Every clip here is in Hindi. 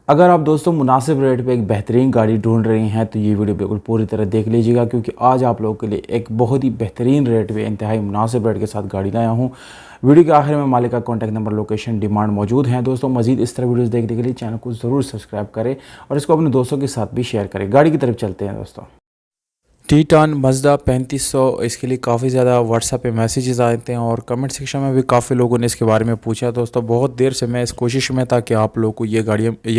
अगर आप दोस्तों मुनासिब रेट पे एक बेहतरीन गाड़ी ढूंढ रही हैं तो ये वीडियो बिल्कुल पूरी तरह देख लीजिएगा, क्योंकि आज आप लोगों के लिए एक बहुत ही बेहतरीन रेट पे इंतहाई मुनासिब रेट के साथ गाड़ी लाया हूँ। वीडियो के आखिर में मालिक का कॉन्टैक्ट नंबर, लोकेशन, डिमांड मौजूद हैं। दोस्तों मजीद इस तरह वीडियोस देखने के लिए चैनल को ज़रूर सब्सक्राइब करें और इसको अपने दोस्तों के साथ भी शेयर करें। गाड़ी की तरफ चलते हैं दोस्तों। टीटान मज़दा 3500, इसके लिए काफ़ी ज़्यादा व्हाट्सएप पे मैसेजेस आते हैं और कमेंट सेक्शन में भी काफ़ी लोगों ने इसके बारे में पूछा। दोस्तों बहुत देर से मैं इस कोशिश में था कि आप लोगों को ये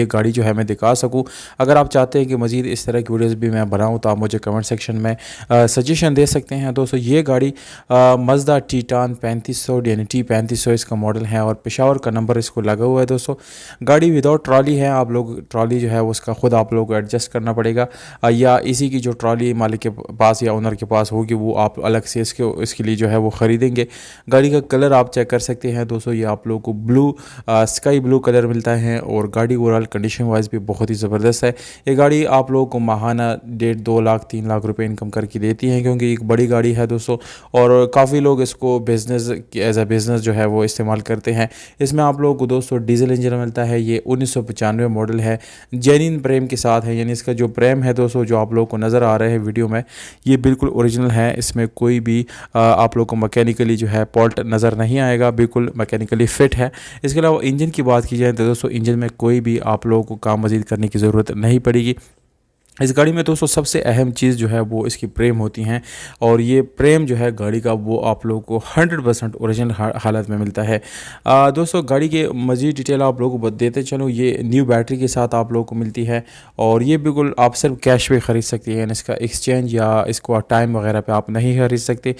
गाड़ी जो है मैं दिखा सकूं। अगर आप चाहते हैं कि मज़ीद इस तरह की वीडियोस भी मैं बनाऊं तो आप मुझे कमेंट सेक्शन में सजेशन दे सकते हैं। दोस्तों ये गाड़ी मज़दा टीटान 3500 यानी T3500 इसका मॉडल है और पेशावर का नंबर इसको लगा हुआ है। दोस्तों गाड़ी विदाउट ट्रॉली है, आप लोग ट्रॉली जो है उसका ख़ुद आप लोग को एडजस्ट करना पड़ेगा, या इसी की जो ट्रॉली मालिक के पास या ओनर के पास होगी वो आप अलग से इसके लिए जो है वो ख़रीदेंगे। गाड़ी का कलर आप चेक कर सकते हैं दोस्तों, ये आप लोगों को ब्लू स्काई ब्लू कलर मिलता है और गाड़ी ओवरऑल कंडीशन वाइज भी बहुत ही ज़बरदस्त है। ये गाड़ी आप लोगों को माहाना 1.5-2 लाख 3 लाख रुपए इनकम करके देती है, क्योंकि एक बड़ी गाड़ी है दोस्तों और काफ़ी लोग इसको बिज़नेस एज अ बिज़नेस जो है वो इस्तेमाल करते हैं। इसमें आप लोगों को दोस्तों डीजल इंजन मिलता है। ये 1995 मॉडल है, जेन्युइन प्रेम के साथ है, यानी इसका जो प्रेम है दोस्तों जो आप लोगों को नज़र आ रहा है वीडियो में ये बिल्कुल ओरिजिनल है। इसमें कोई भी आप लोग को मैकेनिकली जो है फॉल्ट नज़र नहीं आएगा, बिल्कुल मैकेनिकली फ़िट है। इसके अलावा इंजन की बात की जाए तो दोस्तों इंजन में कोई भी आप लोगों को काम मज़ीद करने की ज़रूरत नहीं पड़ेगी। इस गाड़ी में दोस्तों सबसे अहम चीज़ जो है वो इसकी प्रेम होती हैं और ये प्रेम जो है गाड़ी का वो आप लोगों को 100% ओरिजिनल हालत में मिलता है। दोस्तों गाड़ी के मज़ीद डिटेल आप लोगों को देते चलो, ये न्यू बैटरी के साथ आप लोगों को मिलती है और ये बिल्कुल आप सिर्फ कैश पे ख़रीद सकती हैं, इसका एक्सचेंज या इसको टाइम वगैरह पे आप नहीं खरीद सकते।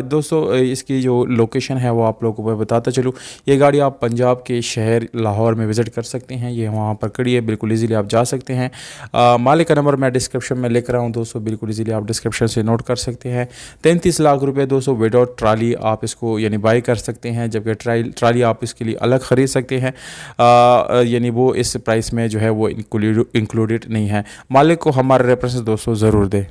दोस्तों इसकी जो लोकेशन है वो आप लोगों को मैं बताता चलूँ। ये गाड़ी आप पंजाब के शहर लाहौर में विज़िट कर सकते हैं, ये वहाँ पर खड़ी है, बिल्कुल ईज़िली आप जा सकते हैं। मालिक नंबर मैं डिस्क्रिप्शन में लिख रहा हूं दोस्तों, बिल्कुल इजीली आप डिस्क्रिप्शन से नोट कर सकते हैं। 33 लाख रुपए दोस्तों विदाउट ट्राली आप इसको यानी बाई कर सकते हैं, जबकि ट्राली आप इसके लिए अलग ख़रीद सकते हैं, यानी वो इस प्राइस में जो है वो इंक्लूडेड नहीं है। मालिक को हमारा रेफरेंस दोस्तों ज़रूर दें।